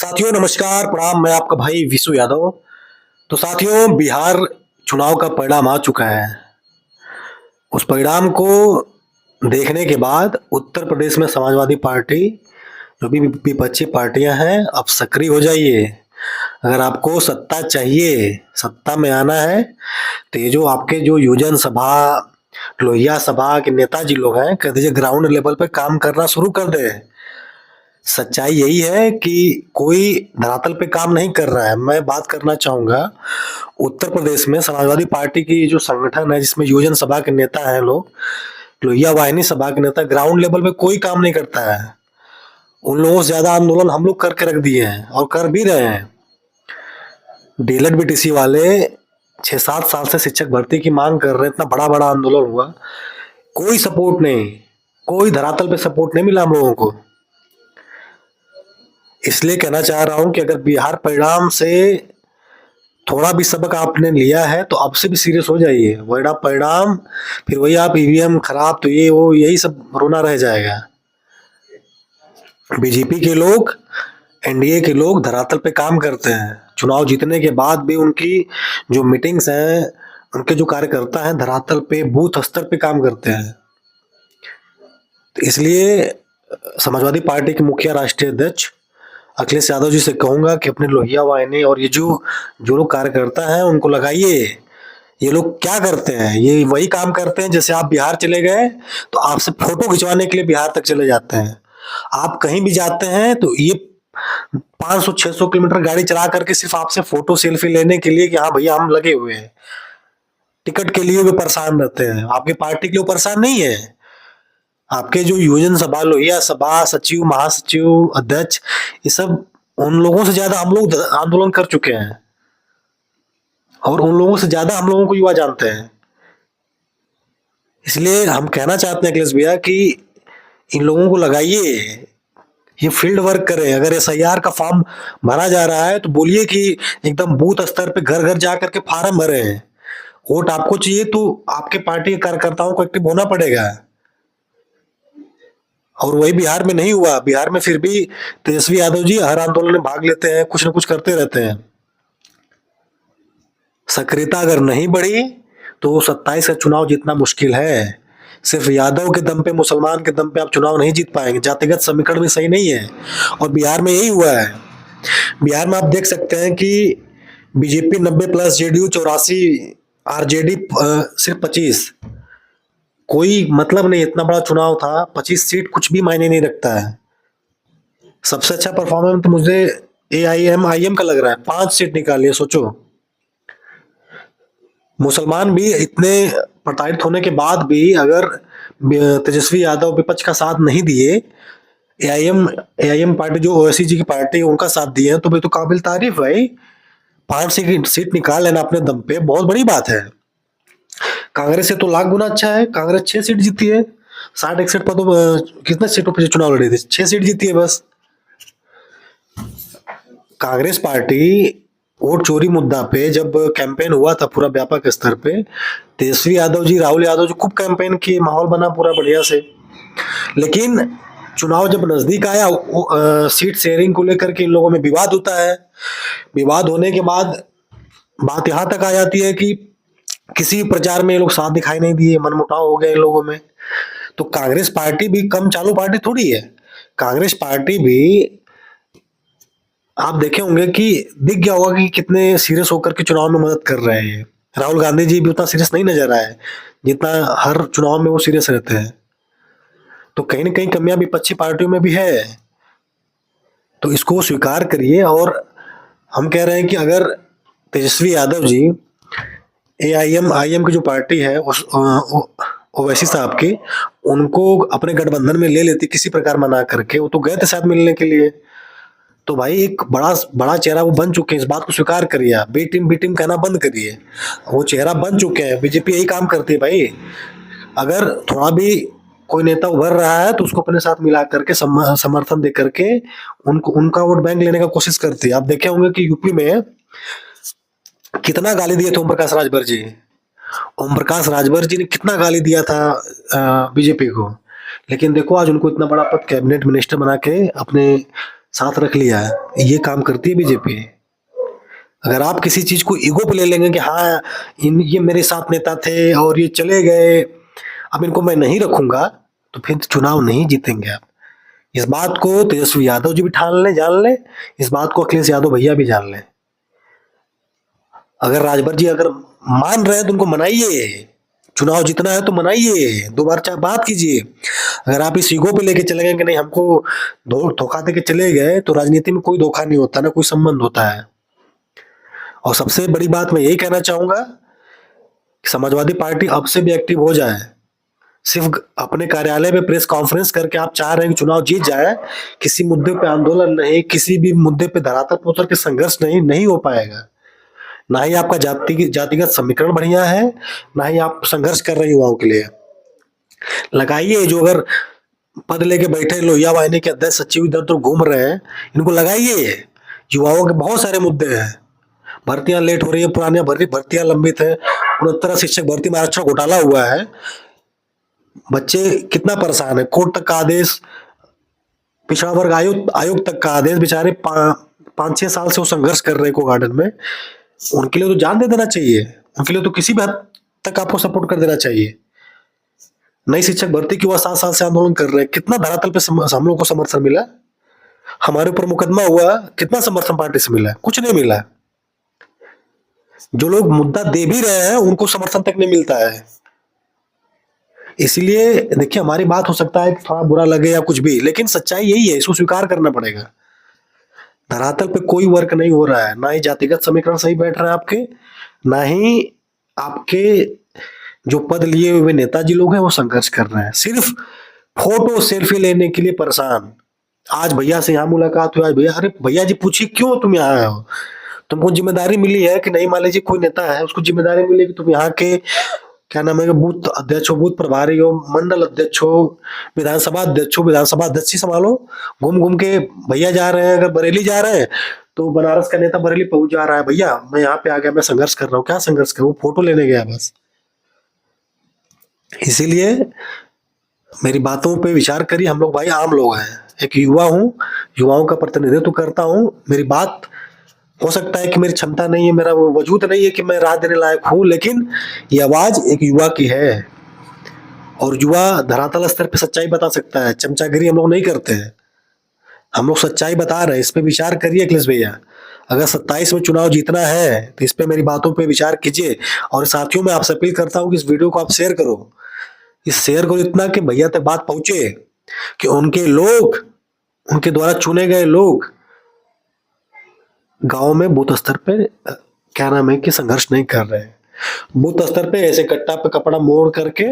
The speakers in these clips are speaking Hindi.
साथियों नमस्कार प्रणाम। मैं आपका भाई विशु यादव। तो साथियों, बिहार चुनाव का परिणाम आ चुका है। उस परिणाम को देखने के बाद उत्तर प्रदेश में समाजवादी पार्टी, जो भी विपक्षी पार्टियां हैं, अब सक्रिय हो जाइए। अगर आपको सत्ता चाहिए, सत्ता में आना है, तो ये जो आपके जो योजन सभा, लोहिया सभा के नेताजी लोग हैं, कह दीजिए ग्राउंड लेवल पे काम करना शुरू कर दे। सच्चाई यही है कि कोई धरातल पे काम नहीं कर रहा है। मैं बात करना चाहूंगा, उत्तर प्रदेश में समाजवादी पार्टी की जो संगठन है, जिसमें योजन सभा के नेता हैं लोग, लोहिया वाहिनी सभा के नेता, ग्राउंड लेवल पे कोई काम नहीं करता है। उन लोगों से ज्यादा आंदोलन हम लोग करके रख दिए हैं और कर भी रहे हैं। डीएलएड बीटीसी वाले 6-7 साल से शिक्षक भर्ती की मांग कर रहे हैं। इतना बड़ा बड़ा आंदोलन हुआ, कोई सपोर्ट नहीं, कोई धरातल पे सपोर्ट नहीं मिला हम लोगों को। इसलिए कहना चाह रहा हूं कि अगर बिहार परिणाम से थोड़ा भी सबक आपने लिया है तो अब से भी सीरियस हो जाइए, वरना परिणाम फिर वही आप ईवीएम खराब, तो ये वो यही सब रोना रह जाएगा। बीजेपी के लोग, एनडीए के लोग धरातल पे काम करते हैं। चुनाव जीतने के बाद भी उनकी जो मीटिंग्स हैं, उनके जो कार्यकर्ता हैं, धरातल पे बूथ स्तर पे काम करते हैं। तो इसलिए समाजवादी पार्टी के मुखिया राष्ट्रीय अध्यक्ष अखिलेश यादव जी से कहूंगा कि अपने लोहिया वाहिनी और ये जो जो लोग कार्यकर्ता हैं उनको लगाइए। ये लोग क्या करते हैं? ये वही काम करते हैं, जैसे आप बिहार चले गए तो आपसे फोटो खिंचवाने के लिए बिहार तक चले जाते हैं। आप कहीं भी जाते हैं तो ये 500-600 किलोमीटर गाड़ी चला करके सिर्फ आपसे फोटो सेल्फी लेने के लिए कि हाँ भैया हम लगे हुए हैं। टिकट के लिए भी परेशान रहते हैं, आपकी पार्टी के लिए परेशान नहीं है। आपके जो योजन सभा, लोहिया सभा, सचिव, महासचिव, अध्यक्ष, ये सब उन लोगों से ज्यादा हम लोग आंदोलन कर चुके हैं और उन लोगों से ज्यादा हम लोगों को युवा जानते हैं। इसलिए हम कहना चाहते हैं अखिलेश भैया कि इन लोगों को लगाइए, ये फील्ड वर्क करें। अगर एसआईआर का फॉर्म भरा जा रहा है तो बोलिए कि एकदम बूथ स्तर पे घर घर जा करके फार्म भरे हैं। वोट आपको चाहिए तो आपके पार्टी के कार्यकर्ताओं को एक्टिव होना पड़ेगा। और वही बिहार में नहीं हुआ। बिहार में फिर भी तेजस्वी यादव जी हर आंदोलन में भाग लेते हैं, कुछ ना कुछ करते रहते हैं। सक्रियता अगर नहीं बढ़ी तो 27 का चुनाव जीतना मुश्किल है। सिर्फ यादव के दम पे, मुसलमान के दम पे आप चुनाव नहीं जीत पाएंगे। जातिगत समीकरण भी सही नहीं है और बिहार में यही हुआ है। बिहार में आप देख सकते हैं कि बीजेपी 90+, जेडीयू 84, आरजेडी सिर्फ 25। कोई मतलब नहीं, इतना बड़ा चुनाव था, 25 सीट कुछ भी मायने नहीं रखता है। सबसे अच्छा परफॉर्मेंस तो मुझे एआईएमआईएम का लग रहा है, 5 सीट निकाली है। सोचो, मुसलमान भी इतने प्रताड़ित होने के बाद भी अगर तेजस्वी यादव विपक्ष का साथ नहीं दिए, एआईएम पार्टी जो ओवैसी जी की पार्टी है उनका साथ दिए हैं, तो भाई तो काबिल तारीफ भाई। 5 सीट निकाल लेना अपने दम पे बहुत बड़ी बात है। कांग्रेस से तो लाख गुना अच्छा है। कांग्रेस 6 सीट जीती है। 60-61 पर तो कितने सीटों पर चुनाव लड़ी थी? 6 सीट जीती है बस। कांग्रेस पार्टी वोट चोरी मुद्दा पे जब कैंपेन हुआ था पूरा व्यापक स्तर पे, तेजस्वी यादव जी, राहुल यादव जी खूब कैंपेन किए, माहौल बना पूरा बढ़िया से। लेकिन चुनाव जब नजदीक आया, सीट शेयरिंग को लेकर के इन लोगों में विवाद होता है। विवाद होने के बाद बात यहां तक आ जाती है कि किसी प्रचार में ये लोग साथ दिखाई नहीं दिए, मनमुटाव हो गए इन लोगों में। तो कांग्रेस पार्टी भी कम चालू पार्टी थोड़ी है। कांग्रेस पार्टी भी, आप देखे होंगे कि दिख गया होगा कि कितने सीरियस होकर के चुनाव में मदद कर रहे हैं। राहुल गांधी जी भी उतना सीरियस नहीं नजर आए जितना हर चुनाव में वो सीरियस रहते हैं। तो कहीं ना कहीं कमियां विपक्षी पार्टियों में भी है, तो इसको स्वीकार करिए। और हम कह रहे हैं कि अगर तेजस्वी यादव जी, एआईएमआईएम की जो पार्टी है उस ओवैसी साहब की, उनको अपने गठबंधन में ले लेती किसी प्रकार मना करके, वो तो गए थे साथ मिलने के लिए। तो भाई एक बड़ा बड़ा चेहरा वो बन चुके हैं, इस बात को स्वीकार करिए। आप बी टीम कहना बंद करिए, वो चेहरा बन चुके हैं। बीजेपी यही काम करती है भाई। अगर थोड़ा भी कोई नेता उभर रहा है तो उसको अपने साथ मिला करके समर्थन दे करके उनको उनका वोट बैंक लेने का कोशिश करती है। आप देखे होंगे कि यूपी में कितना गाली दिए थे ओम प्रकाश राजभर जी। ओम प्रकाश राजभर जी ने कितना गाली दिया था बीजेपी को। लेकिन देखो आज उनको इतना बड़ा पद, कैबिनेट मिनिस्टर बना के अपने साथ रख लिया है। ये काम करती है बीजेपी। अगर आप किसी चीज को ईगो पे ले लेंगे कि हाँ ये मेरे साथ नेता थे और ये चले गए, अब इनको मैं नहीं रखूंगा, तो फिर चुनाव नहीं जीतेंगे आप। इस बात को तेजस्वी यादव जी भी ठान लें, जान लें। इस बात को अखिलेश यादव भैया भी जान लें। अगर राजभर जी अगर मान रहे हैं तो उनको मनाइए, चुनाव जीतना है तो मनाइए, दो बार चार बात कीजिए। अगर आप इस ईगो पे लेके चले गए कि नहीं हमको धोखा दे के चले गए, तो राजनीति में कोई धोखा नहीं होता, ना कोई संबंध होता है। और सबसे बड़ी बात मैं यही कहना चाहूंगा कि समाजवादी पार्टी अब से भी एक्टिव हो जाए। सिर्फ अपने कार्यालय में प्रेस कॉन्फ्रेंस करके आप चाह रहे हैं कि चुनाव जीत जाए, किसी मुद्दे पे आंदोलन नहीं, किसी भी मुद्दे पे धरातल पे उतर के संघर्ष नहीं हो पाएगा। ना ही आपका जातिगत समीकरण बढ़िया है, ना ही आप संघर्ष कर रहे युवाओं के लिए। लगाइए जो अगर पद लेके बैठे लोहिया वाहिनी के अध्यक्ष सचिव इधर उधर घूम रहे हैं, इनको लगाइए। युवाओं के बहुत सारे मुद्दे हैं। भर्तियां लेट हो रही है, पुरानी भर्तियां लंबित है, 69 शिक्षक भर्ती में आरक्षण घोटाला हुआ है, बच्चे कितना परेशान है। कोर्ट तक का आदेश, पिछड़ा वर्ग आयोग तक का आदेश, बेचारे 5-6 साल से वो संघर्ष कर रहे हैं को गार्डन में। उनके लिए तो जान दे देना चाहिए, उनके लिए तो किसी भी हद तक आपको सपोर्ट कर देना चाहिए। नई शिक्षक भर्ती की वह 7 साल से आंदोलन कर रहे हैं, कितना धरातल पे हम लोग को समर्थन मिला। हमारे ऊपर मुकदमा हुआ, कितना समर्थन पार्टी से मिला? कुछ नहीं मिला। जो लोग मुद्दा दे भी रहे हैं उनको समर्थन तक नहीं मिलता है। इसलिए देखिए, हमारी बात हो सकता है कि थोड़ा बुरा लगे या कुछ भी, लेकिन सच्चाई यही है, इसको स्वीकार करना पड़ेगा। धरातल पे कोई वर्क नहीं हो रहा है, ना ही जातिगत समीकरण सही बैठ रहा है आपके, ना ही आपके जो पद लिए हुए नेताजी लोग हैं वो संघर्ष कर रहे हैं। सिर्फ फोटो सेल्फी लेने के लिए परेशान। आज भैया से यहाँ मुलाकात हुई, आज भैया, अरे भैया जी पूछिए क्यों तुम यहाँ आए हो? तुमको जिम्मेदारी मिली है कि नहीं? मान लीजिए कोई नेता है, उसको जिम्मेदारी मिली कि तुम यहाँ के क्या नाम है, बूथ अध्यक्ष हो, बूथ प्रभारी हो, मंडल अध्यक्ष हो, विधानसभा अध्यक्ष हो, विधानसभा अध्यक्ष ही संभालो। घूम घूम के भैया जा रहे हैं, अगर बरेली जा रहे हैं तो बनारस का नेता बरेली पहुंच जा रहा है, भैया मैं यहाँ पे आ गया, मैं संघर्ष कर रहा हूँ। क्या संघर्ष कर, वो फोटो लेने गया बस। इसीलिए मेरी बातों पे विचार करिए। हम लोग भाई आम लोग हैं, एक युवा हूँ, युवाओं का प्रतिनिधित्व करता हूँ। मेरी बात हो सकता है कि मेरी क्षमता नहीं है, मेरा वो वजूद नहीं है कि मैं राह देने लायक हूं, लेकिन ये आवाज एक युवा की है। और युवा धरातल स्तर पे सच्चाई बता सकता है। चमचागिरी हम लोग नहीं करते हैं, हम लोग सच्चाई बता रहे हैं। इस पे विचार करिए अखिलेश भैया। अगर 27 में चुनाव जीतना है तो इस पे मेरी बातों पे विचार कीजिए। और साथियों, मैं आपसे अपील करता हूँ कि इस वीडियो को आप शेयर करो। इस शेयर करो इतना कि भैया तक बात पहुंचे, कि उनके लोग, उनके द्वारा चुने गए लोग गांव में बूथ स्तर पे क्या नाम है कि संघर्ष नहीं कर रहे हैं। बूथ स्तर पे ऐसे कट्टा पे कपड़ा मोड़ करके,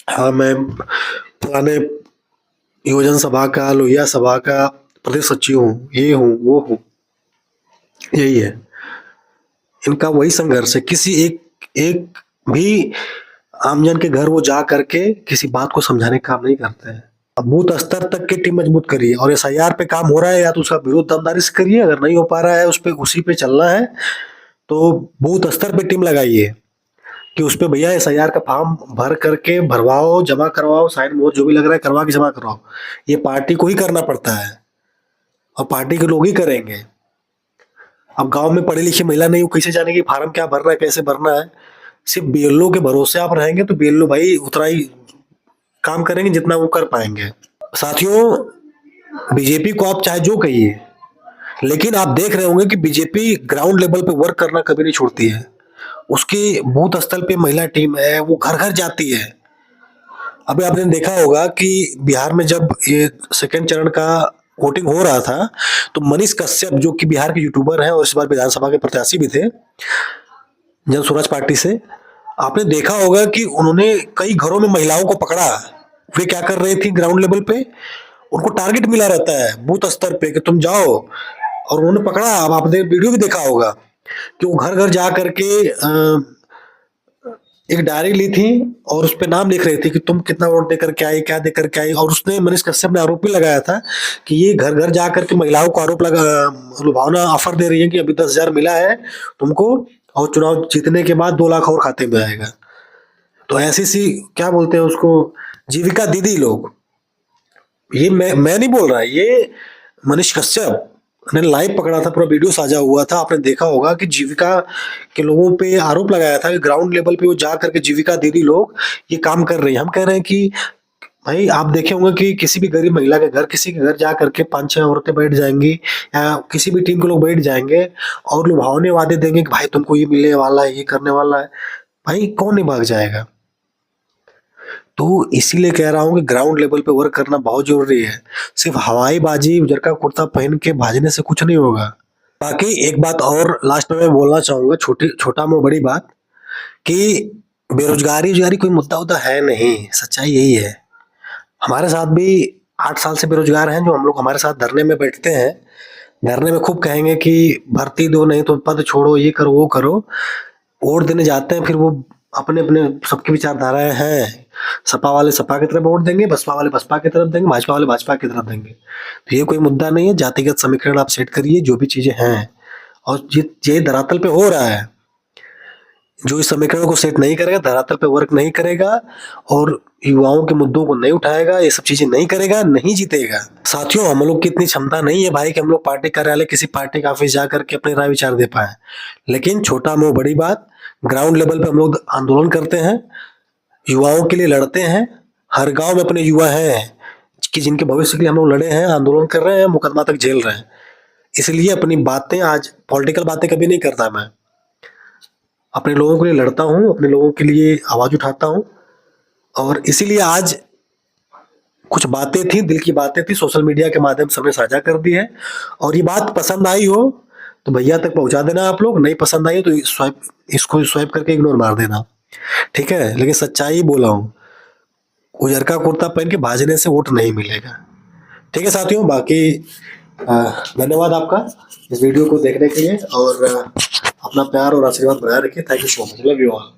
हाँ मैं पुराने योजन सभा का, लोहिया सभा का प्रदेश सचिव हूँ, ये हूँ वो हूँ, यही है इनका। वही संघर्ष है। किसी एक भी आमजन के घर वो जा करके किसी बात को समझाने का काम नहीं करते हैं। अब बूथ स्तर तक की टीम मजबूत करिए। और एसआईआर पे काम हो रहा है या तो उसका विरोध दमदारी से करिए, अगर नहीं हो पा रहा है उसी पे चलना है तो बूथ स्तर पे टीम लगाइए कि उस पे भैया एसआईआर का फॉर्म भर करके भरवाओ, जमा करवाओ, साइन मोहर जो भी लग रहा है करवा के जमा करवाओ। ये पार्टी को ही करना पड़ता है और पार्टी के लोग ही करेंगे। अब गांव में पढ़ी लिखी महिला नहीं, वो कैसे जानेगी फार्म क्या भरना है, कैसे भरना है? सिर्फ बीएलओ के भरोसे आप रहेंगे तो बीएलओ भाई उतना ही काम करेंगे जितना वो कर पाएंगे। साथियों, बीजेपी को आप चाहे जो कहिए, लेकिन आप देख रहे होंगे कि बीजेपी ग्राउंड लेवल पे वर्क करना कभी नहीं छोड़ती है। उसकी बूथ स्तर पे महिला टीम है, वो घर घर जाती है। अभी आपने देखा होगा कि बिहार में जब ये सेकेंड चरण का वोटिंग हो रहा था तो मनीष कश्यप, जो कि बिहार के यूट्यूबर हैं और इस बार विधानसभा के प्रत्याशी भी थे जन स्वराज पार्टी से, आपने देखा होगा कि उन्होंने कई घरों में महिलाओं को पकड़ा। वे क्या कर रही थी ग्राउंड लेवल पे, उनको टारगेट मिला रहता है बूथ स्तर पे कि तुम जाओ, और उन्होंने पकड़ा। अब आपने वीडियो भी देखा होगा कि वो घर घर जा करके एक डायरी ली थी और उस पे नाम लिख रही थी कि तुम कितना वोट देकर के आई, क्या देकर के आई। और उसने, मनीष कश्यप ने आरोप भी लगाया था कि ये घर घर जा करके महिलाओं को आरोप लगा, लुभावना ऑफर दे रही है कि अभी 10,000 मिला है तुमको और चुनाव जीतने के बाद 2 लाख और खाते में आएगा। तो ऐसी सी क्या बोलते हैं उसको, जीविका दीदी लोग, ये मैं नहीं बोल रहा, ये मनीष कश्यप ने लाइव पकड़ा था, पूरा वीडियो साझा हुआ था। आपने देखा होगा कि जीविका के लोगों पे आरोप लगाया था कि ग्राउंड लेवल पे वो जा करके जीविका दीदी लोग ये काम कर रही है। हम कह रहे हैं कि भाई आप देखे होंगे कि किसी भी गरीब महिला के घर, किसी के घर जा करके 5-6 औरतें बैठ जाएंगी या किसी भी टीम के लोग बैठ जाएंगे और लुभावने वादे देंगे कि भाई तुमको ये मिलने वाला है, ये करने वाला है। भाई कौन नहीं भाग जाएगा? तो इसीलिए कह रहा हूँ कि ग्राउंड लेवल पे वर्क करना बहुत जरूरी है। सिर्फ हवाई बाजी, जरका कुर्ता पहन के भाजने से कुछ नहीं होगा। बाकी एक बात और लास्ट में मैं बोलना चाहूंगा, छोटा मुंह बड़ी बात, कि बेरोजगारी कोई मुद्दा उद्दा है नहीं, सच्चाई यही है। हमारे साथ भी 8 साल से बेरोजगार हैं जो हम लोग हमारे साथ धरने में बैठते हैं। धरने में खूब कहेंगे कि भर्ती दो, नहीं तो पद छोड़ो, ये करो वो करो। वोट देने जाते हैं, फिर वो अपने अपने सबकी विचारधाराएं हैं। सपा वाले सपा की तरफ वोट देंगे, बसपा वाले बसपा की तरफ देंगे, भाजपा वाले भाजपा की तरफ देंगे। तो ये कोई मुद्दा नहीं है। जातिगत समीकरण आप सेट करिए, जो भी चीजें हैं, और ये धरातल पे हो रहा है। जो इस समीकरण को सेट नहीं करेगा, धरातल पे वर्क नहीं करेगा और युवाओं के मुद्दों को नहीं उठाएगा, ये सब चीजें नहीं करेगा, नहीं जीतेगा। साथियों, हम लोग की इतनी क्षमता नहीं है भाई कि हम लोग पार्टी कार्यालय, किसी पार्टी का ऑफिस जाकर के अपने राय विचार दे पाए। लेकिन छोटा मुंह बड़ी बात, ग्राउंड लेवल पे हम लोग आंदोलन करते हैं, युवाओं के लिए लड़ते हैं। हर गांव में अपने युवा हैं कि जिनके भविष्य के लिए हम लोग लड़े हैं, आंदोलन कर रहे हैं, मुकदमा तक झेल रहे हैं। इसलिए अपनी बातें, आज पॉलिटिकल बातें कभी नहीं करता मैं, अपने लोगों के लिए लड़ता हूँ, अपने लोगों के लिए आवाज उठाता हूँ। और इसीलिए आज कुछ बातें थी, दिल की बातें थी, सोशल मीडिया के माध्यम से हमने साझा कर दी है। और ये बात पसंद आई हो तो भैया तक पहुंचा देना आप लोग, नहीं पसंद आई तो इसको स्वाइप करके इग्नोर मार देना, ठीक है? लेकिन सच्चाई बोला हूँ, उजरका कुर्ता पहन के भाजने से वोट नहीं मिलेगा, ठीक है साथियों? बाकी धन्यवाद आपका इस वीडियो को देखने के लिए, और अपना प्यार और आशीर्वाद बनाए रखिए। Thank you so much, love you all.